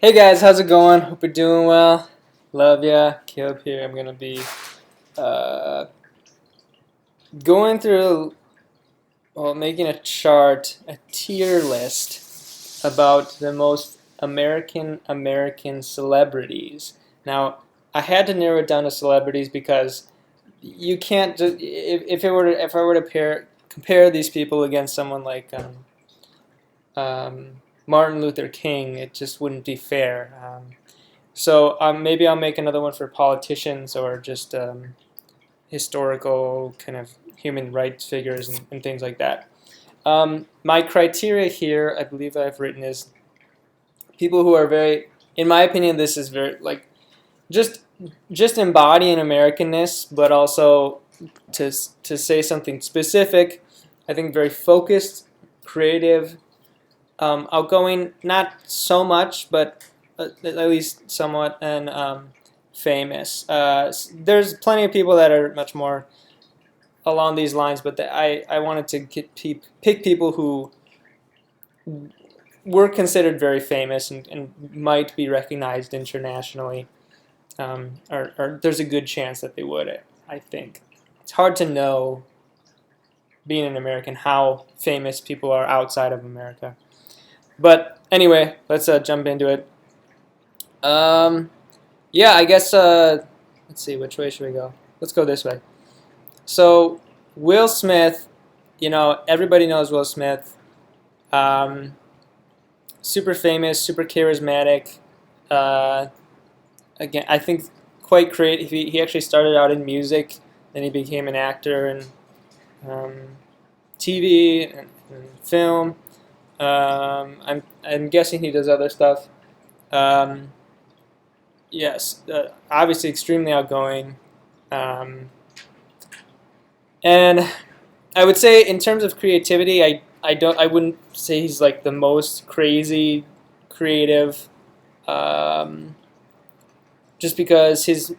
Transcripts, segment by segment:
Hey guys, how's it going? Hope you're doing well. Love ya. Caleb here. I'm gonna be uh, going through, making a chart, a tier list about the most American celebrities. Now, I had to narrow it down to celebrities because you can't just if I were to compare these people against someone like um, Martin Luther King, it just wouldn't be fair. So maybe I'll make another one for politicians or just historical kind of human rights figures and things like that. My criteria here, I believe I've written, is people who are very, in my opinion, this is very like just just embodying Americanness, but also to say something specific. I think very focused, creative, outgoing, not so much, but at least somewhat, and famous. There's plenty of people that are much more along these lines, but I wanted to pick people who were considered very famous and might be recognized internationally, or there's a good chance that they would, I think. It's hard to know, being an American, how famous people are outside of America. But anyway, let's jump into it. Um, yeah, I guess, let's see, which way should we go? Let's go this way. So, Will Smith, everybody knows Will Smith. Um, Super famous, super charismatic. Uh, Again, I think quite creative. He actually started out in music, then he became an actor in um, TV and film. I'm guessing he does other stuff. Um, yes, obviously extremely outgoing. Um, and I would say in terms of creativity, I wouldn't say he's like the most crazy creative. Um, just because his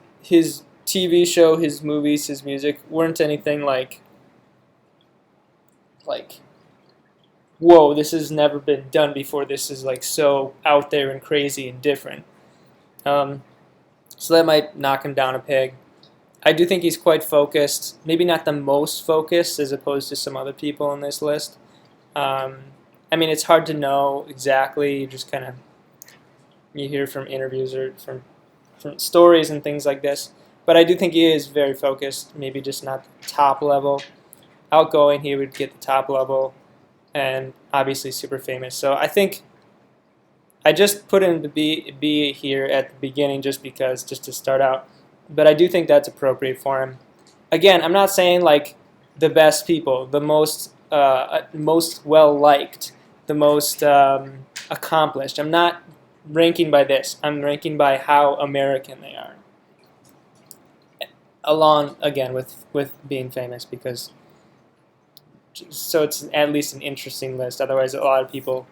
TV show, his movies, his music weren't anything like whoa, this has never been done before. This is like so out there and crazy and different. Um, so that might knock him down a peg. I do think he's quite focused. Maybe not the most focused as opposed to some other people on this list. Um, I mean, it's hard to know exactly. You just kind of you hear from interviews or from stories and things like this. But I do think he is very focused. Maybe just not the top level. Outgoing, he would get the top level, and obviously super famous. So I think I just put him to B here at the beginning just to start out. But I do think that's appropriate for him. Again, I'm not saying like the best people, the most well liked, the most accomplished. I'm not ranking by this. I'm ranking by how American they are. Along again with being famous, because so it's at least an interesting list. Otherwise, a lot of people,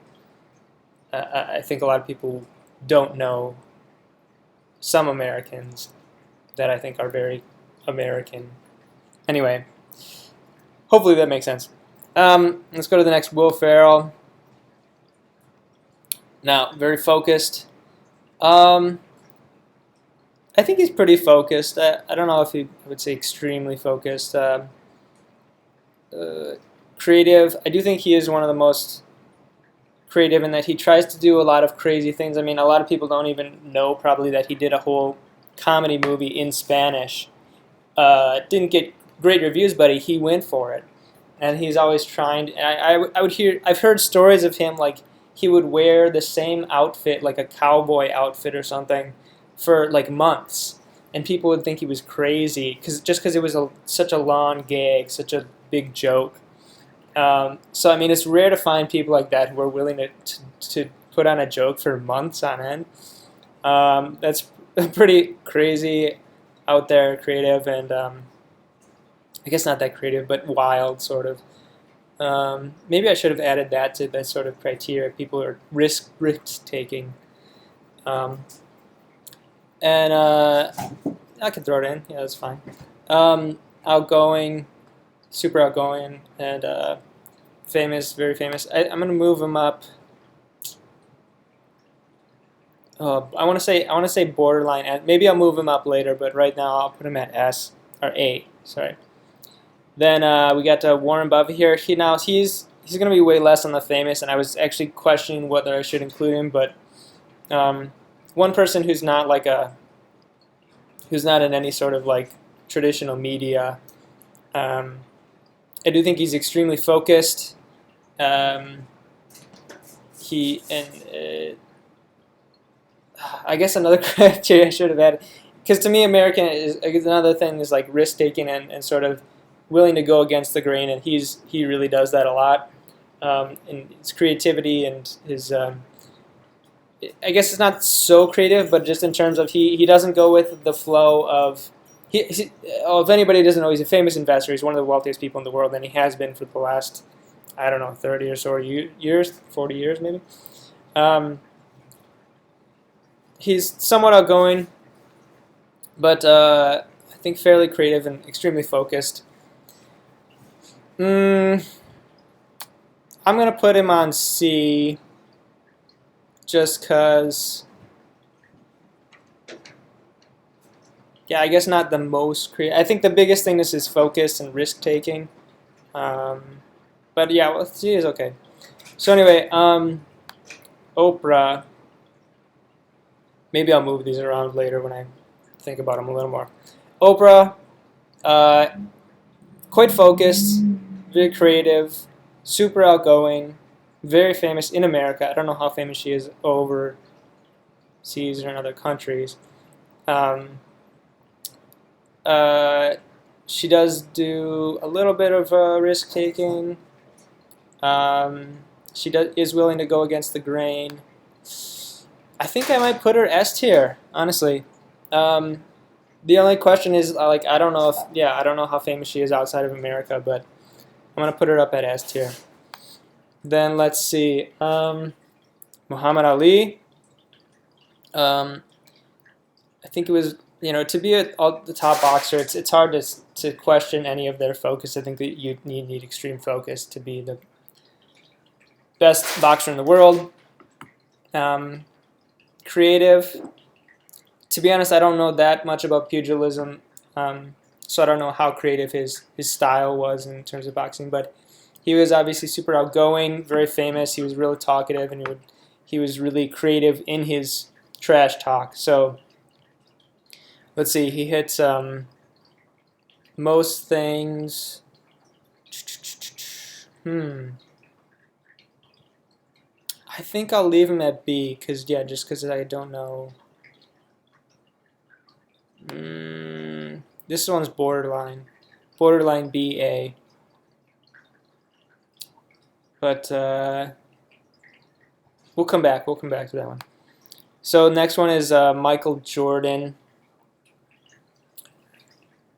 I think a lot of people don't know some Americans that I think are very American. Anyway, hopefully that makes sense. Let's go to the next. Will Ferrell. Now, very focused. I think he's pretty focused. I don't know if I would say extremely focused. Creative. I do think he is one of the most creative in that he tries to do a lot of crazy things. I mean, a lot of people don't even know probably that he did a whole comedy movie in Spanish. Didn't get great reviews, but he went for it, and he's always trying. I would hear. I've heard stories of him like he would wear the same outfit, like a cowboy outfit or something, for like months, and people would think he was crazy because it was such a long gag, such a big joke. So I mean, it's rare to find people like that who are willing to put on a joke for months on end. That's pretty crazy, out there, creative, and I guess not that creative, but wild, sort of. Maybe I should have added that to that sort of criteria. People are risk taking, um, and I can throw it in. Yeah, that's fine. Outgoing, super outgoing, and famous, very famous. I'm gonna move him up. I want to say borderline. Maybe I'll move him up later, but right now I'll put him at S or A. Sorry. Then we got Warren Buffett here. He's going to be way less on the famous, and I was actually questioning whether I should include him. But one person who's not who's not in any sort of like traditional media. I do think he's extremely focused. He and I guess another criteria I should have added, because to me, American is another thing is like risk taking and sort of willing to go against the grain, and he really does that a lot. And his creativity and his I guess it's not so creative, but just in terms of he doesn't go with the flow of if anybody doesn't know, he's a famous investor. He's one of the wealthiest people in the world, and he has been for the last, I don't know, 30 or so years, 40 years maybe. He's somewhat outgoing, but I think fairly creative and extremely focused. I'm going to put him on C just because, yeah, I guess not the most creative. I think the biggest thing is his focus and risk-taking. But yeah, well, C is okay. So anyway, Oprah. Maybe I'll move these around later when I think about them a little more. Oprah, quite focused, very creative, super outgoing, very famous in America. I don't know how famous she is overseas or in other countries. She does do a little bit of risk taking. She is willing to go against the grain. I think I might put her S tier, honestly. The only question is like I don't know how famous she is outside of America, but I'm gonna put her up at S tier. Then let's see, Muhammad Ali. I think it was, to be the top boxer, it's hard to question any of their focus. I think that you need extreme focus to be the best boxer in the world. Creative. To be honest, I don't know that much about pugilism, so I don't know how creative his style was in terms of boxing. But he was obviously super outgoing, very famous. He was really talkative, and he was really creative in his trash talk. So let's see, he hits most things. I think I'll leave him at B just because I don't know. This one's borderline B, A. But we'll come back to that one. So next one is Michael Jordan.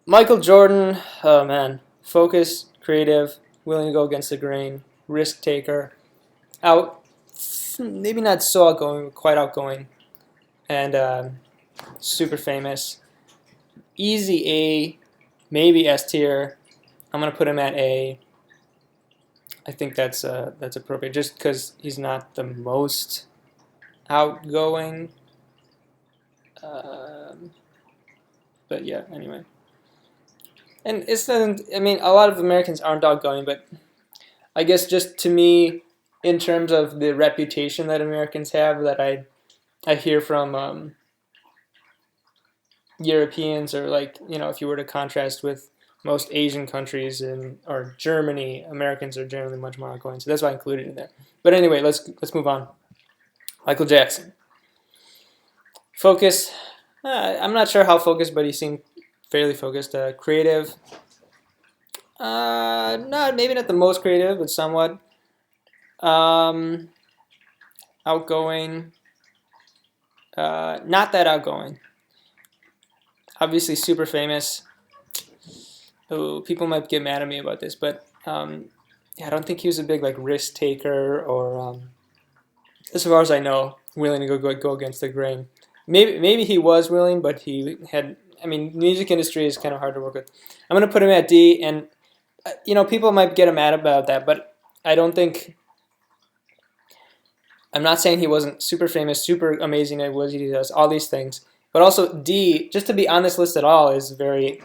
Michael Jordan, oh man, focused, creative, willing to go against the grain, risk taker, maybe not so outgoing, but quite outgoing, and super famous. Easy A, maybe S tier. I'm gonna put him at A. I think that's appropriate, just because he's not the most outgoing. But yeah, anyway. And I mean, a lot of Americans aren't outgoing, but I guess just to me, in terms of the reputation that Americans have, that I hear from Europeans, or like, if you were to contrast with most Asian countries or Germany, Americans are generally much more outgoing. So that's why I included it in there. But anyway, let's move on. Michael Jackson. Focus. I'm not sure how focused, but he seemed fairly focused. Creative. Maybe not the most creative, but somewhat. Outgoing. Not that outgoing. Obviously super famous. Oh, people might get mad at me about this, but I don't think he was a big risk taker, or as far as I know, willing to go against the grain. Maybe he was willing, but he had. I mean, music industry is kind of hard to work with. I'm gonna put him at D, and people might get mad about that, but I don't think. I'm not saying he wasn't super famous, super amazing at what he does, all these things. But also D, just to be on this list at all, is very.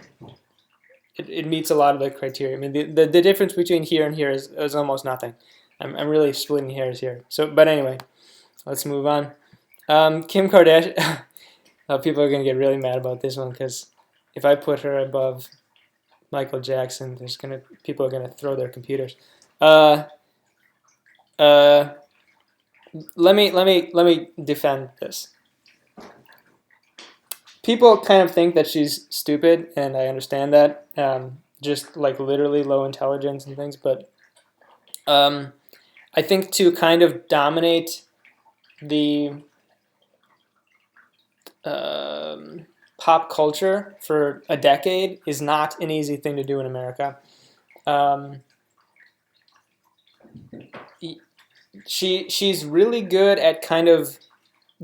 It meets a lot of the criteria. I mean, the difference between here and here is almost nothing. I'm really splitting hairs here. So, but anyway, let's move on. Kim Kardashian. People are gonna get really mad about this one because if I put her above Michael Jackson, people are gonna throw their computers. Uh, uh, let me defend this. People kind of think that she's stupid, and I understand that. Just like literally low intelligence and things, but I think to kind of dominate the pop culture for a decade is not an easy thing to do in America. She's really good at kind of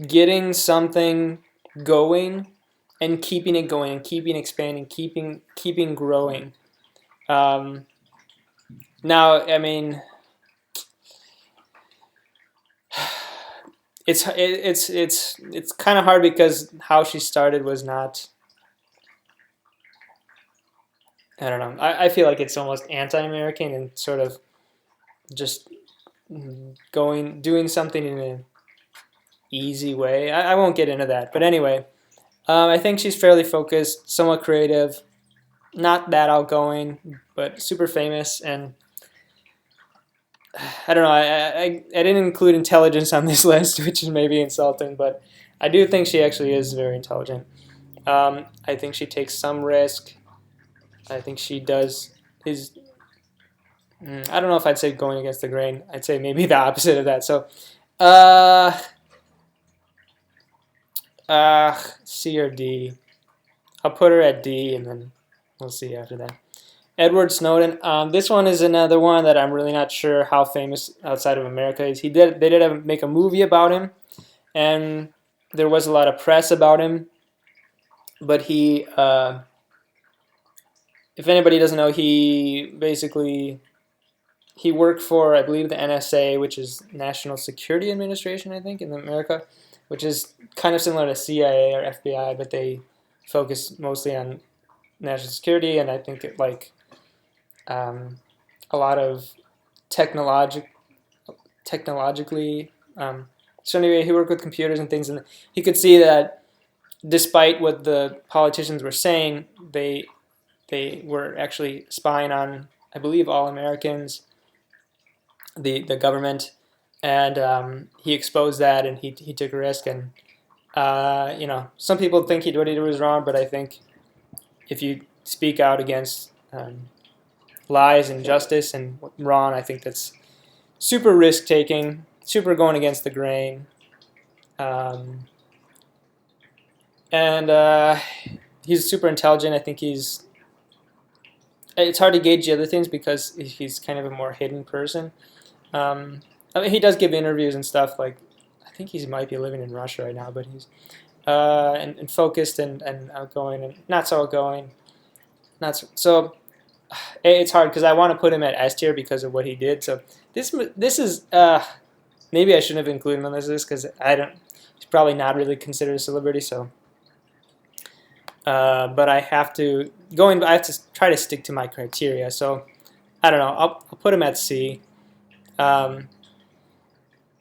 getting something going and keeping it going and keeping expanding, keeping growing. Now, I mean, it's kind of hard because how she started was not. I don't know. I feel like it's almost anti-American and sort of just doing something in an easy way. I won't get into that, but anyway, I think she's fairly focused, somewhat creative, not that outgoing, but super famous. And I don't know. I didn't include intelligence on this list, which is maybe insulting, but I do think she actually is very intelligent. I think she takes some risk. I think she does is. I don't know if I'd say going against the grain. I'd say maybe the opposite of that. So, C or D. I'll put her at D, and then we'll see after that. Edward Snowden. This one is another one that I'm really not sure how famous outside of America is. They did make a movie about him, and there was a lot of press about him. But he, if anybody doesn't know, he worked for, I believe, the NSA, which is National Security Administration, I think, in America, which is kind of similar to CIA or FBI, but they focus mostly on national security, and I think a lot of technologically. So anyway, he worked with computers and things, and he could see that despite what the politicians were saying, they were actually spying on, I believe, all Americans, the government, and he exposed that, and he took a risk, and some people think what he did was wrong, but I think if you speak out against lies and justice and wrong, I think that's super risk taking, super going against the grain, and he's super intelligent. I think it's hard to gauge the other things because he's kind of a more hidden person. I mean, he does give interviews and stuff. Like, I think he might be living in Russia right now, but he's and focused and outgoing and not so outgoing. So it's hard because I want to put him at S tier because of what he did. So this is maybe I shouldn't have included him on this list because he's probably not really considered a celebrity. So, but I have to try to stick to my criteria. So I don't know. I'll put him at C.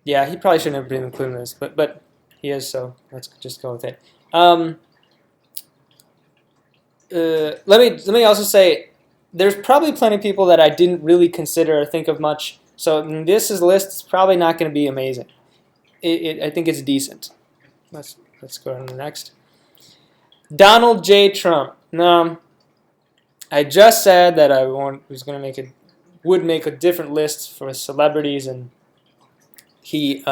Yeah, he probably shouldn't have been included in this, but he is. So let's just go with it. Let me also say, there's probably plenty of people that I didn't really consider or think of much. So this list is probably not going to be amazing. I think it's decent. Let's go on to the next. Donald J. Trump. Now, I just said that I would make a different list for celebrities, and he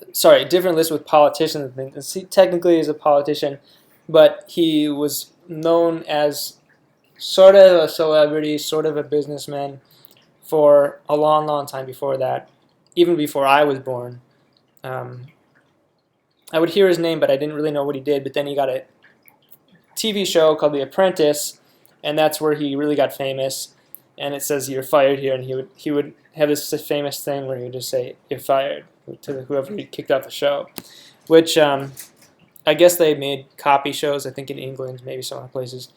different list with politicians and things. He technically is a politician, but he was known as sort of a celebrity, sort of a businessman for a long, long time before that, even before I was born. I would hear his name, but I didn't really know what he did. But then he got a TV show called The Apprentice, and that's where he really got famous. and it says you're fired here, and he would have this famous thing where he would just say you're fired to whoever he kicked off the show, which I guess they made copy shows, I think in England, maybe some other places.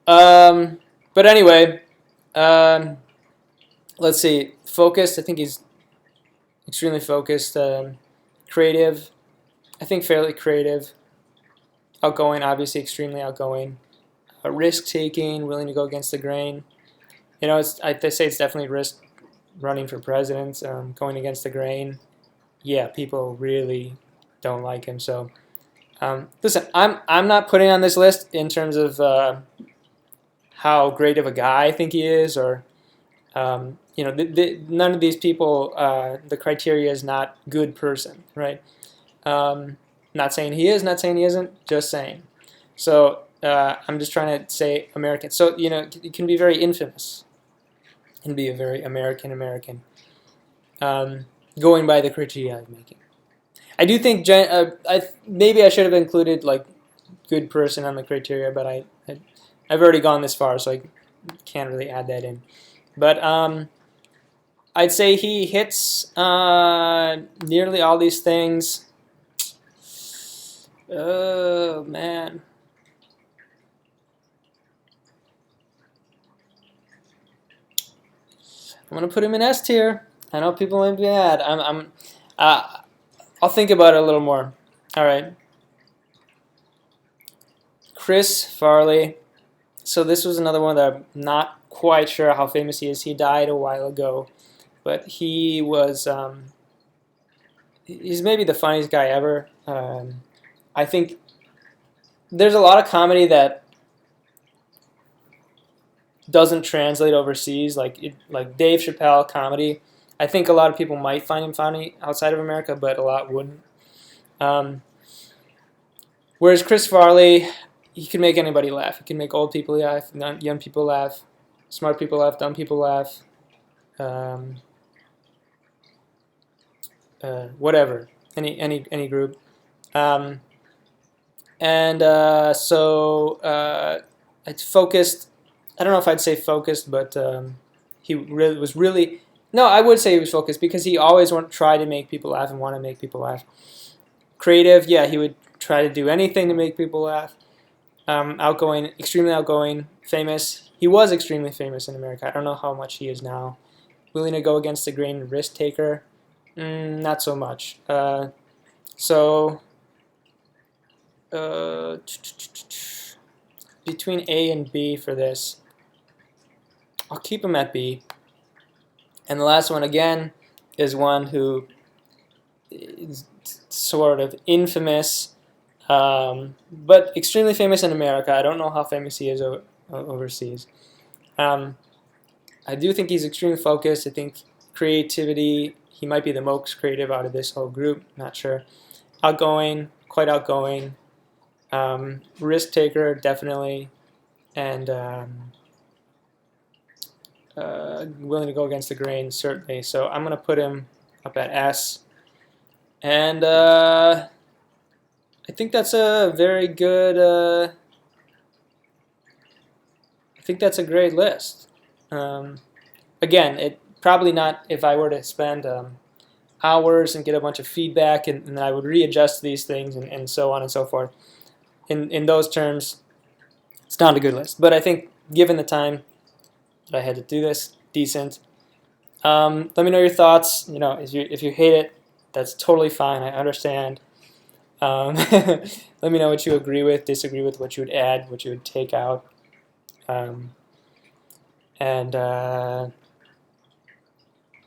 But anyway, let's see. Focused, I think he's extremely focused. Creative, I think fairly creative. Outgoing, obviously extremely outgoing. Risk-taking, willing to go against the grain. You know, they say it's definitely risk running for president, going against the grain. Yeah, people really don't like him. So, listen, I'm not putting on this list in terms of how great of a guy I think he is, or you know, none of these people. The criteria is not good person, right? Not saying he is, not saying he isn't, just saying. So I'm just trying to say American. So, you know, it can be very infamous. It can be a very American, going by the criteria I'm making. I do think maybe I should have included like good person on the criteria, but I've already gone this far, so I can't really add that in. But I'd say he hits nearly all these things. Oh, man. I'm going to put him in S tier. I know people might be mad. I'll think about it a little more. All right. Chris Farley. So this was another one that I'm not quite sure how famous he is. He died a while ago. But he was... he's maybe the funniest guy ever. I think there's a lot of comedy that doesn't translate overseas, like Dave Chappelle comedy. I think a lot of people might find him funny outside of America, but a lot wouldn't. Whereas Chris Farley, he can make anybody laugh. He can make old people laugh, young people laugh, smart people laugh, dumb people laugh, whatever, any group. So it's focused. I don't know if I'd say focused, but he was really... No, I would say he was focused because he always try to make people laugh and want to make people laugh. Creative, yeah, he would try to do anything to make people laugh. Outgoing, extremely outgoing. Famous. He was extremely famous in America. I don't know how much he is now. Willing to go against the grain, risk taker. Not so much. Between A and B for this. I'll keep him at B. And the last one, again, is one who is sort of infamous, but extremely famous in America. I don't know how famous he is overseas. I do think he's extremely focused. I think creativity, he might be the most creative out of this whole group. Not sure. Outgoing, quite outgoing. Risk taker, definitely. And... willing to go against the grain, certainly. So I'm going to put him up at S. And I think that's a very good... I think that's a great list. Again, it probably not if I were to spend hours and get a bunch of feedback, and then I would readjust these things and so on and so forth. In those terms, it's not a good list. But I think given the time that I had to do this, decent. Let me know your thoughts. You know, if you hate it, that's totally fine. I understand. Let me know what you agree with, disagree with, what you would add, what you would take out.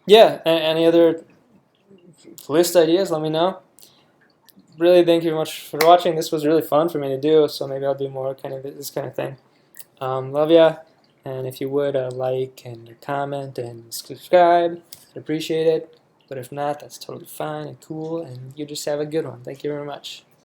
Yeah, any other list ideas, let me know. Really, thank you very much for watching. This was really fun for me to do, so maybe I'll do more kind of this kind of thing. Love ya. And if you would, like and comment and subscribe, I'd appreciate it. But if not, that's totally fine and cool, and you just have a good one. Thank you very much.